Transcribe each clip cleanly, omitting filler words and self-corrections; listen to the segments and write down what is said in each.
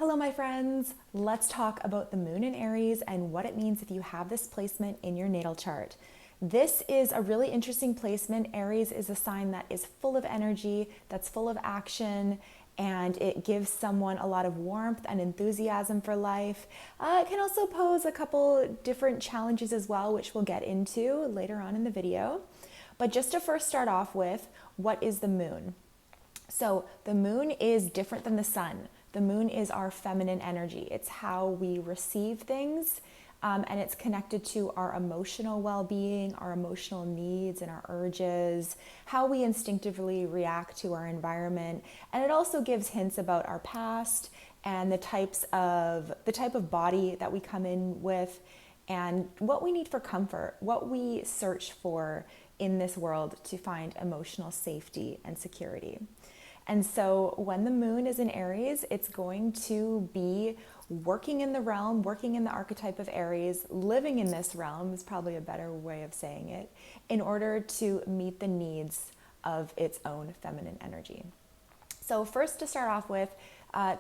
Hello, my friends. Let's talk about the moon in Aries and what it means if you have this placement in your natal chart. This is a really interesting placement. Aries is a sign that is full of energy, that's full of action, and it gives someone a lot of warmth and enthusiasm for life. It can also pose a couple different challenges as well, which we'll get into later on in the video. But just to first start off with, what is the moon? So the moon is different than the sun. The moon is our feminine energy. It's how we receive things, and it's connected to our emotional well-being, our emotional needs and our urges, how we instinctively react to our environment. And it also gives hints about our past and the type of body that we come in with and what we need for comfort, what we search for in this world to find emotional safety and security. And so when the moon is in Aries, it's going to be working in the realm, working in the archetype of Aries, living in this realm is probably a better way of saying it, in order to meet the needs of its own feminine energy. So first, to start off with,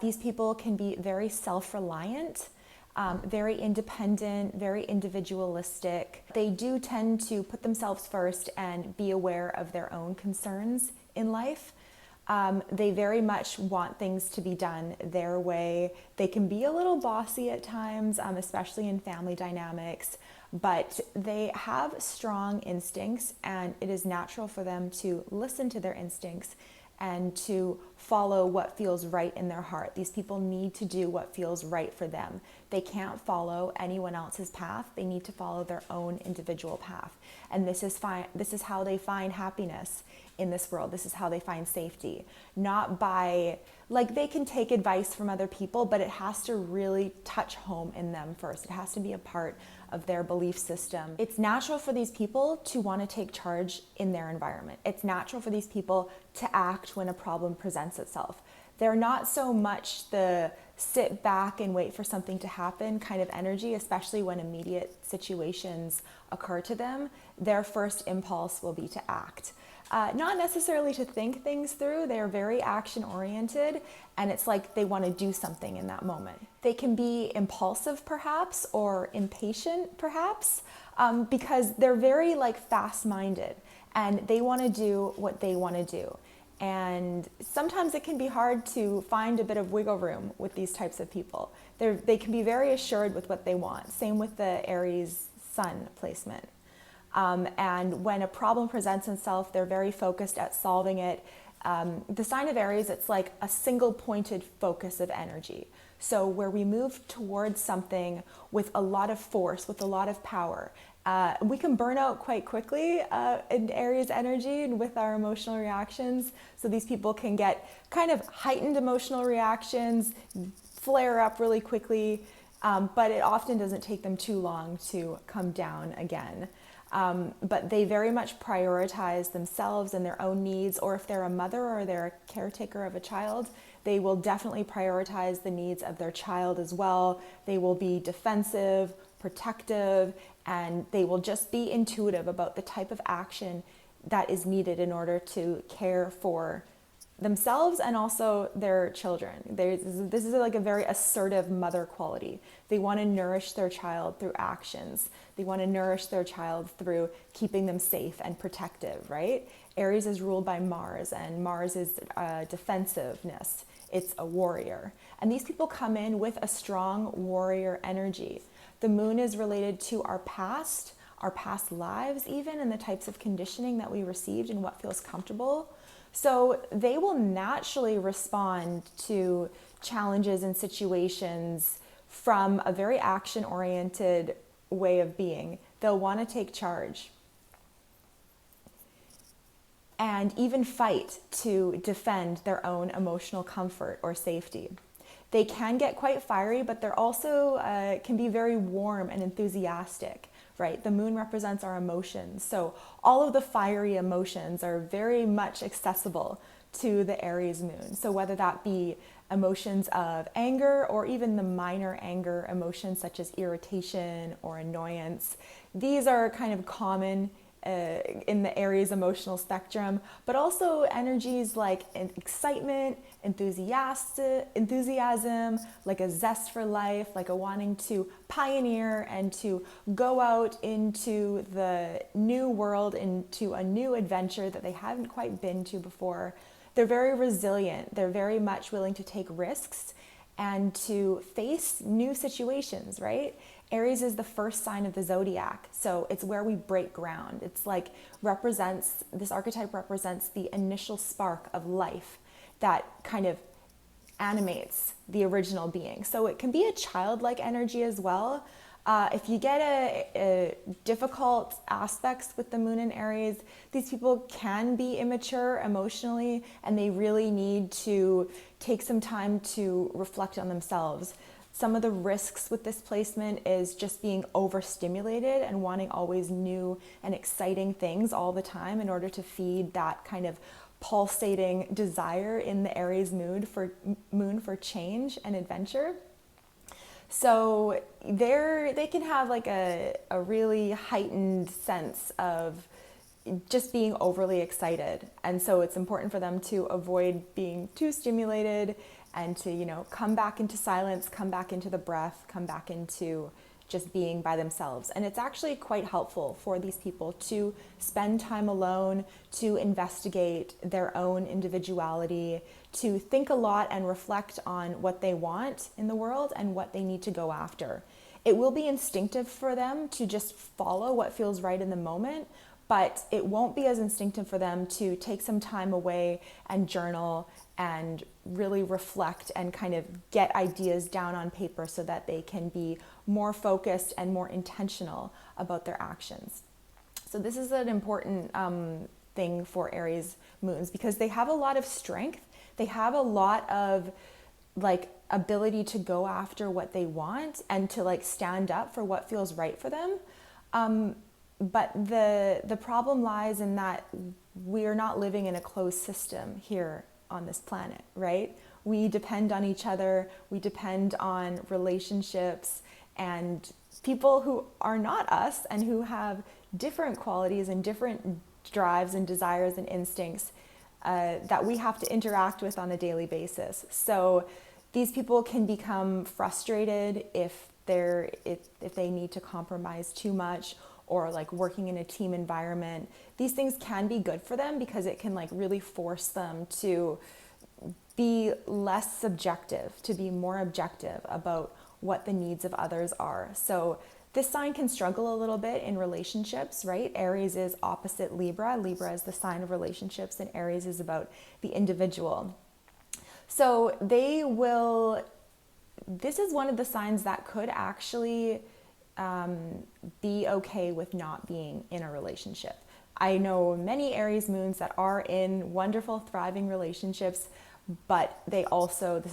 these people can be very self-reliant, very independent, very individualistic. They do tend to put themselves first and be aware of their own concerns in life. They very much want things to be done their way. They can be a little bossy at times, especially in family dynamics, but they have strong instincts, and it is natural for them to listen to their instincts and to follow what feels right in their heart. These people need to do what feels right for them. They can't follow anyone else's path. They need to follow their own individual path. And this is fine. This is how they find happiness in this world. This is how they find safety. Not by, like, they can take advice from other people, but it has to really touch home in them first. It has to be a part of their belief system. It's natural for these people to want to take charge in their environment. It's natural for these people to act when a problem presents itself. They're not so much the sit back and wait for something to happen kind of energy, especially when immediate situations occur to them. Their first impulse will be to act. Not necessarily to think things through. They're very action oriented, and it's like they want to do something in that moment. They can be impulsive perhaps, or impatient perhaps, because they're very fast minded, and they want to do what they want to do. And sometimes it can be hard to find a bit of wiggle room with these types of people. They can be very assured with what they want. Same with the Aries sun placement. And when a problem presents itself, they're very focused at solving it. The sign of Aries, it's like a single pointed focus of energy. So where we move towards something with a lot of force, with a lot of power, we can burn out quite quickly in Aries energy and with our emotional reactions. So these people can get kind of heightened emotional reactions, flare up really quickly, but it often doesn't take them too long to come down again. But they very much prioritize themselves and their own needs, or if they're a mother or they're a caretaker of a child, they will definitely prioritize the needs of their child as well. They will be defensive, protective, and they will just be intuitive about the type of action that is needed in order to care for themselves and also their children. This is like a very assertive mother quality. They want to nourish their child through actions. They want to nourish their child through keeping them safe and protective, right? Aries is ruled by Mars, and Mars is defensiveness. It's a warrior. And these people come in with a strong warrior energy. The moon is related to our past lives even, and the types of conditioning that we received and what feels comfortable. So they will naturally respond to challenges and situations from a very action-oriented way of being. They'll want to take charge and even fight to defend their own emotional comfort or safety. They can get quite fiery, but they're also can be very warm and enthusiastic, right? The moon represents our emotions. So all of the fiery emotions are very much accessible to the Aries moon. So whether that be emotions of anger or even the minor anger emotions such as irritation or annoyance, these are kind of common in the Aries emotional spectrum, but also energies like excitement, enthusiasm, like a zest for life, like a wanting to pioneer and to go out into the new world, into a new adventure that they haven't quite been to before. They're very resilient. They're very much willing to take risks and to face new situations, right? Aries is the first sign of the zodiac, so it's where we break ground. It's like this archetype represents the initial spark of life that kind of animates the original being. So it can be a childlike energy as well. If you get a difficult aspects with the moon in Aries, these people can be immature emotionally, and they really need to take some time to reflect on themselves. Some of the risks with this placement is just being overstimulated and wanting always new and exciting things all the time in order to feed that kind of pulsating desire in the Aries moon for change and adventure. So they can have like a really heightened sense of just being overly excited. And so it's important for them to avoid being too stimulated and to, come back into silence, come back into the breath, come back into just being by themselves. And it's actually quite helpful for these people to spend time alone, to investigate their own individuality, to think a lot and reflect on what they want in the world and what they need to go after. It will be instinctive for them to just follow what feels right in the moment, but it won't be as instinctive for them to take some time away and journal and really reflect and kind of get ideas down on paper so that they can be more focused and more intentional about their actions. So this is an important thing for Aries moons because they have a lot of strength. They have a lot of ability to go after what they want and to stand up for what feels right for them. But the problem lies in that we're not living in a closed system here on this planet, right? We depend on each other, we depend on relationships and people who are not us and who have different qualities and different drives and desires and instincts that we have to interact with on a daily basis. So these people can become frustrated if they need to compromise too much, or working in a team environment. These things can be good for them because it can really force them to be less subjective, to be more objective about what the needs of others are. So this sign can struggle a little bit in relationships, right? Aries is opposite Libra. Libra is the sign of relationships, and Aries is about the individual. So this is one of the signs that could actually be okay with not being in a relationship. I know many Aries moons that are in wonderful, thriving relationships, but this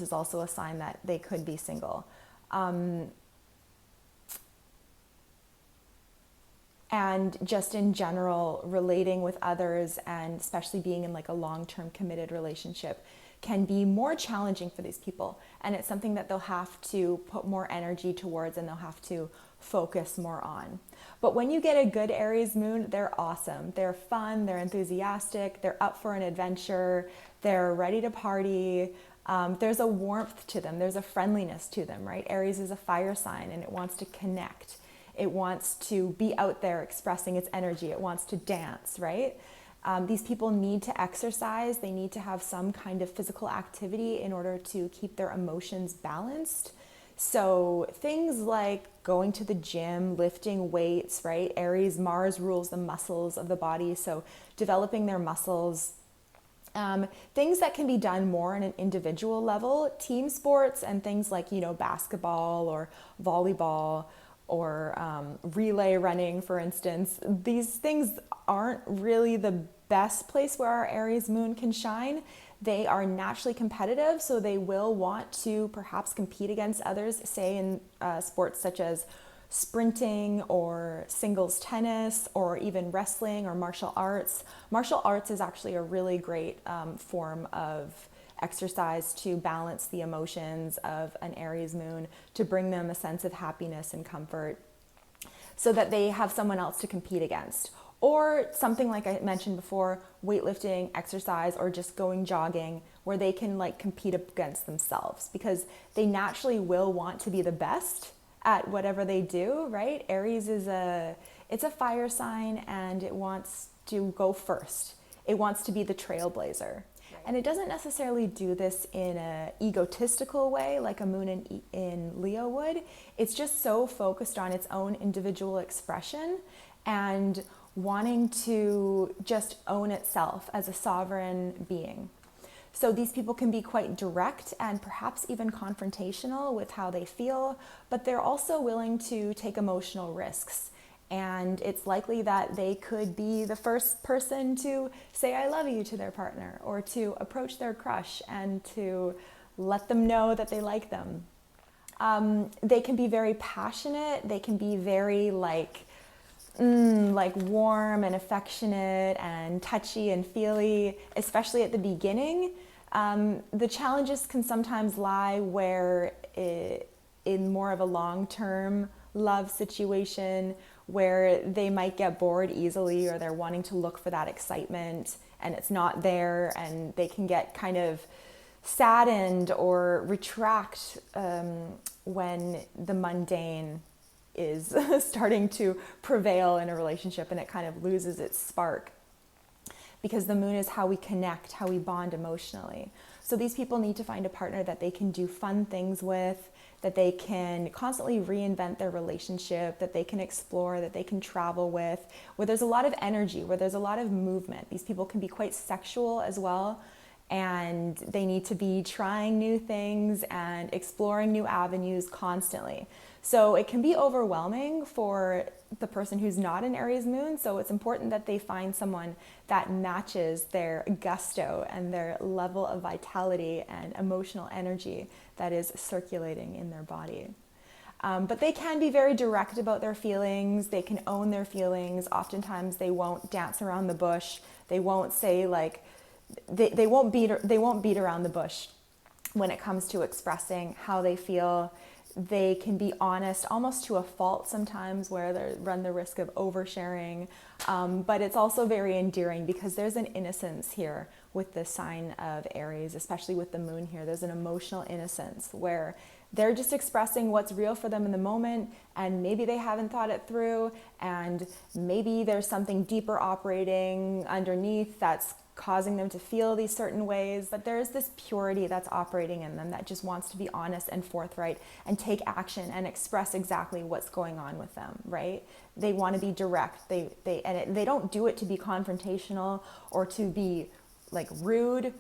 is also a sign that they could be single. And just in general, relating with others and especially being in a long-term committed relationship can be more challenging for these people. And it's something that they'll have to put more energy towards and they'll have to focus more on. But when you get a good Aries moon, they're awesome. They're fun, they're enthusiastic, they're up for an adventure, they're ready to party. There's a warmth to them, there's a friendliness to them, right? Aries is a fire sign and it wants to connect. It wants to be out there expressing its energy. It wants to dance, right? These people need to exercise. They need to have some kind of physical activity in order to keep their emotions balanced. So things like going to the gym, lifting weights, right? Aries, Mars rules the muscles of the body. So developing their muscles, things that can be done more on an individual level, team sports and things like, basketball or volleyball or relay running, for instance. These things aren't really the best place where our Aries moon can shine. They are naturally competitive, so they will want to perhaps compete against others, say in sports such as sprinting or singles tennis or even wrestling or martial arts. Martial arts is actually a really great form of exercise to balance the emotions of an Aries moon, to bring them a sense of happiness and comfort so that they have someone else to compete against. Or something like I mentioned before, weightlifting, exercise, or just going jogging, where they can like compete against themselves, because they naturally will want to be the best at whatever they do, right? Aries is it's a fire sign, and it wants to go first. It wants to be the trailblazer. Right. And it doesn't necessarily do this in an egotistical way like a moon in Leo would. It's just so focused on its own individual expression and wanting to just own itself as a sovereign being. So these people can be quite direct and perhaps even confrontational with how they feel, but they're also willing to take emotional risks. And it's likely that they could be the first person to say I love you to their partner, or to approach their crush and to let them know that they like them. They can be very passionate. They can be very like warm and affectionate and touchy and feely, especially at the beginning. The challenges can sometimes lie where in more of a long-term love situation, where they might get bored easily, or they're wanting to look for that excitement and it's not there, and they can get kind of saddened or retract when the mundane is starting to prevail in a relationship and it kind of loses its spark, because the moon is how we connect, how we bond emotionally. So these people need to find a partner that they can do fun things with, that they can constantly reinvent their relationship, that they can explore, that they can travel with, where there's a lot of energy, where there's a lot of movement. These people can be quite sexual as well, and they need to be trying new things and exploring new avenues constantly. So it can be overwhelming for the person who's not an Aries moon. So it's important that they find someone that matches their gusto and their level of vitality and emotional energy that is circulating in their body. But they can be very direct about their feelings. They can own their feelings. Oftentimes they won't dance around the bush. They won't say like, they won't beat around the bush when it comes to expressing how they feel. They can be honest almost to a fault sometimes, where they run the risk of oversharing. But it's also very endearing, because there's an innocence here with the sign of Aries, especially with the moon here. There's an emotional innocence where they're just expressing what's real for them in the moment, and maybe they haven't thought it through, and maybe there's something deeper operating underneath that's causing them to feel these certain ways, but there's this purity that's operating in them that just wants to be honest and forthright and take action and express exactly what's going on with them, right? They want to be direct. They don't do it to be confrontational or to be like rude.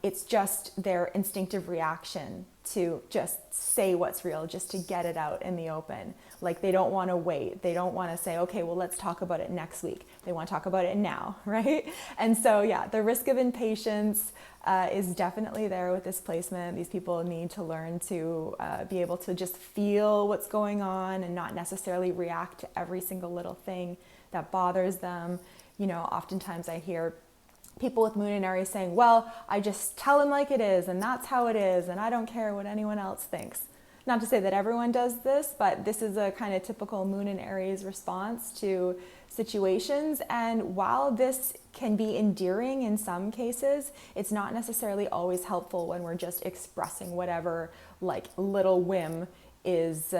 It's just their instinctive reaction to just say what's real, just to get it out in the open. Like they don't want to wait. They don't want to say, okay, well, let's talk about it next week. They want to talk about it now, right? And so, yeah, the risk of impatience is definitely there with this placement. These people need to learn to be able to just feel what's going on and not necessarily react to every single little thing that bothers them. You know, oftentimes I hear people with moon and Aries saying, well, I just tell him like it is, and that's how it is, and I don't care what anyone else thinks. Not to say that everyone does this, but this is a kind of typical moon and Aries response to situations. And while this can be endearing in some cases, it's not necessarily always helpful when we're just expressing whatever like little whim is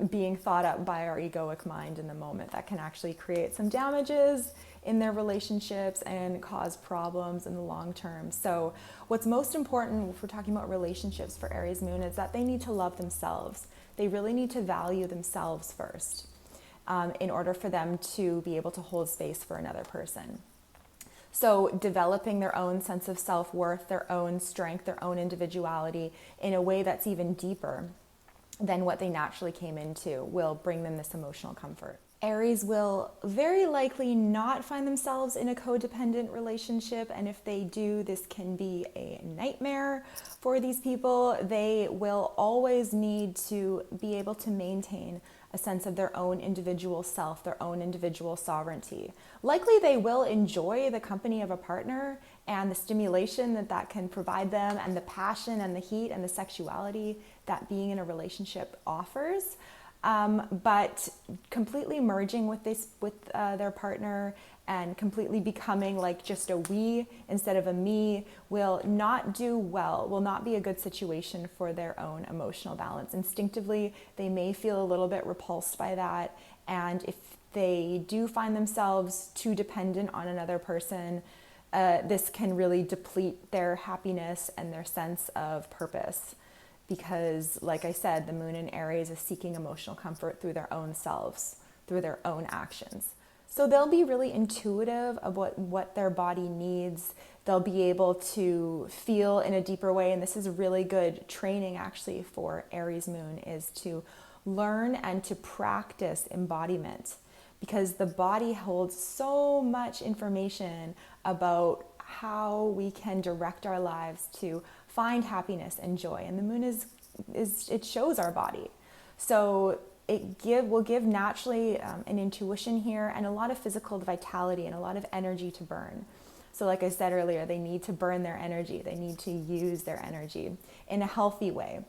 being thought up by our egoic mind in the moment. That can actually create some damages in their relationships and cause problems in the long term. So what's most important if we're talking about relationships for Aries moon is that they need to love themselves. They really need to value themselves first in order for them to be able to hold space for another person. So developing their own sense of self-worth, their own strength, their own individuality in a way that's even deeper than what they naturally came into will bring them this emotional comfort. Aries will very likely not find themselves in a codependent relationship, and if they do, this can be a nightmare for these people. They will always need to be able to maintain a sense of their own individual self, their own individual sovereignty. Likely they will enjoy the company of a partner and the stimulation that can provide them, and the passion and the heat and the sexuality that being in a relationship offers. But completely merging with their partner and completely becoming like just a we instead of a me will not do well, will not be a good situation for their own emotional balance. Instinctively, they may feel a little bit repulsed by that. And if they do find themselves too dependent on another person, this can really deplete their happiness and their sense of purpose. Because, like I said, the moon in Aries is seeking emotional comfort through their own selves, through their own actions. So they'll be really intuitive of what their body needs. They'll be able to feel in a deeper way. And this is really good training actually for Aries moon, is to learn and to practice embodiment, because the body holds so much information about how we can direct our lives to find happiness and joy. And the moon it shows our body. So will give naturally an intuition here and a lot of physical vitality and a lot of energy to burn. So like I said earlier, they need to burn their energy. They need to use their energy in a healthy way.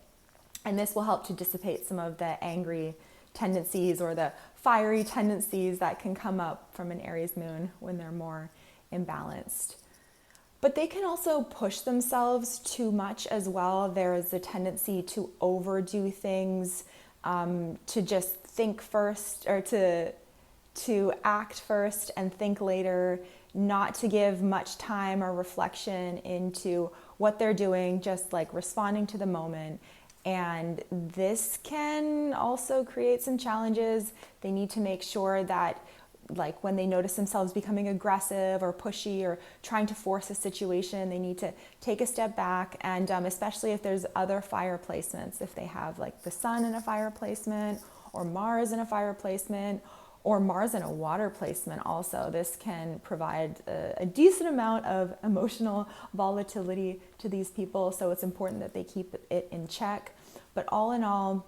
And this will help to dissipate some of the angry tendencies or the fiery tendencies that can come up from an Aries moon when they're more imbalanced. But they can also push themselves too much as well. There is a tendency to overdo things, to just think first, or to act first and think later, not to give much time or reflection into what they're doing, just like responding to the moment. And this can also create some challenges. They need to make sure that, like, when they notice themselves becoming aggressive or pushy or trying to force a situation, they need to take a step back. And especially if there's other fire placements, if they have like the sun in a fire placement or Mars in a fire placement or Mars in a water placement also, this can provide a decent amount of emotional volatility to these people. So it's important that they keep it in check. But all in all,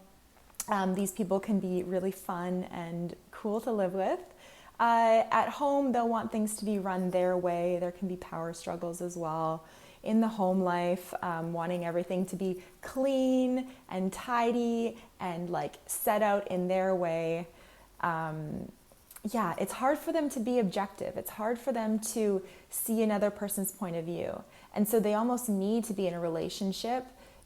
these people can be really fun and cool to live with. At home, they'll want things to be run their way. There can be power struggles as well. In the home life, wanting everything to be clean and tidy and like set out in their way. It's hard for them to be objective. It's hard for them to see another person's point of view. And so they almost need to be in a relationship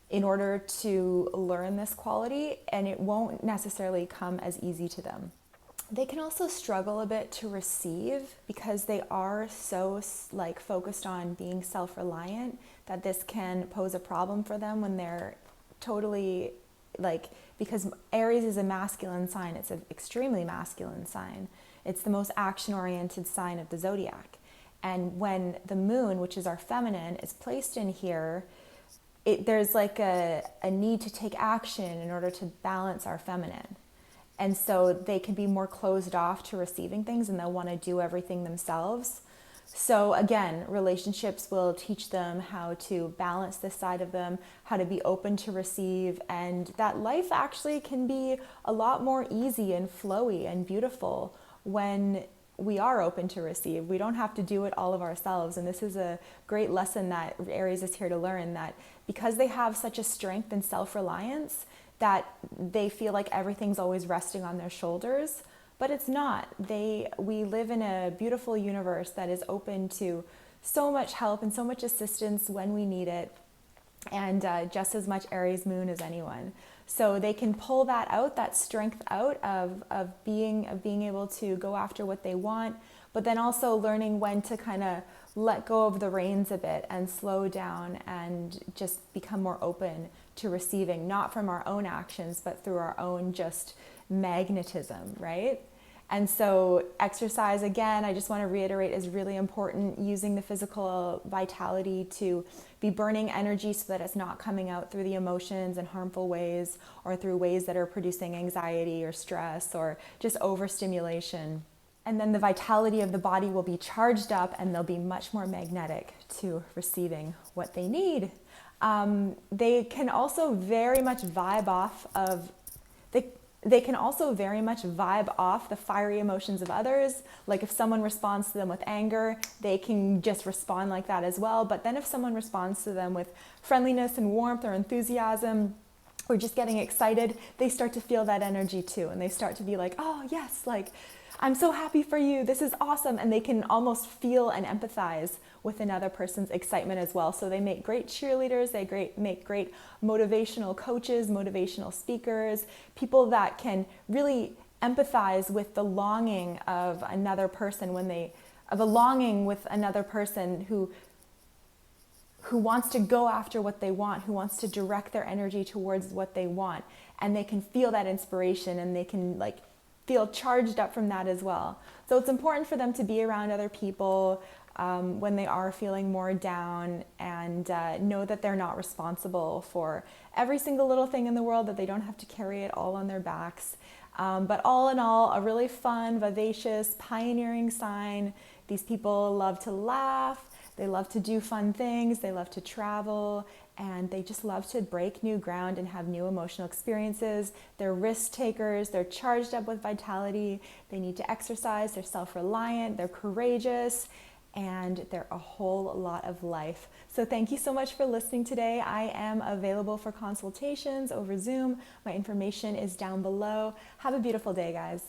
in order to learn this quality, and it won't necessarily come as easy to them. They can also struggle a bit to receive because they are so like focused on being self-reliant that this can pose a problem for them when they're totally like, because Aries is a masculine sign. It's an extremely masculine sign. It's the most action-oriented sign of the zodiac. And when the moon, which is our feminine, is placed in here, there's like a need to take action in order to balance our feminine. And so they can be more closed off to receiving things and they'll want to do everything themselves. So again, relationships will teach them how to balance this side of them, how to be open to receive, and that life actually can be a lot more easy and flowy and beautiful when we are open to receive. We don't have to do it all of ourselves. And this is a great lesson that Aries is here to learn, that because they have such a strength and self-reliance, that they feel like everything's always resting on their shoulders, but it's not. We live in a beautiful universe that is open to so much help and so much assistance when we need it, and just as much Aries moon as anyone. So they can pull that out, that strength out of being able to go after what they want, but then also learning when to kind of let go of the reins a bit and slow down and just become more open to receiving, not from our own actions, but through our own just magnetism, right? And so exercise, again, I just want to reiterate, is really important. Using the physical vitality to be burning energy so that it's not coming out through the emotions in harmful ways or through ways that are producing anxiety or stress or just overstimulation. And then the vitality of the body will be charged up and they'll be much more magnetic to receiving what they need. They can also very much vibe off the fiery emotions of others. Like if someone responds to them with anger, they can just respond like that as well. But then if someone responds to them with friendliness and warmth or enthusiasm, or just getting excited, they start to feel that energy too. And they start to be like, oh yes, like I'm so happy for you. This is awesome. And they can almost feel and empathize with another person's excitement as well. So they make great cheerleaders. They make great motivational coaches, motivational speakers, people that can really empathize with the longing of another person of a longing with another person who wants to go after what they want, who wants to direct their energy towards what they want. And they can feel that inspiration, and they can like feel charged up from that as well. So it's important for them to be around other people when they are feeling more down, and know that they're not responsible for every single little thing in the world, that they don't have to carry it all on their backs. But all in all, a really fun, vivacious, pioneering sign. These people love to laugh. They love to do fun things, they love to travel, and they just love to break new ground and have new emotional experiences. They're risk takers, they're charged up with vitality, they need to exercise, they're self-reliant, they're courageous, and they're a whole lot of life. So thank you so much for listening today. I am available for consultations over Zoom. My information is down below. Have a beautiful day, guys.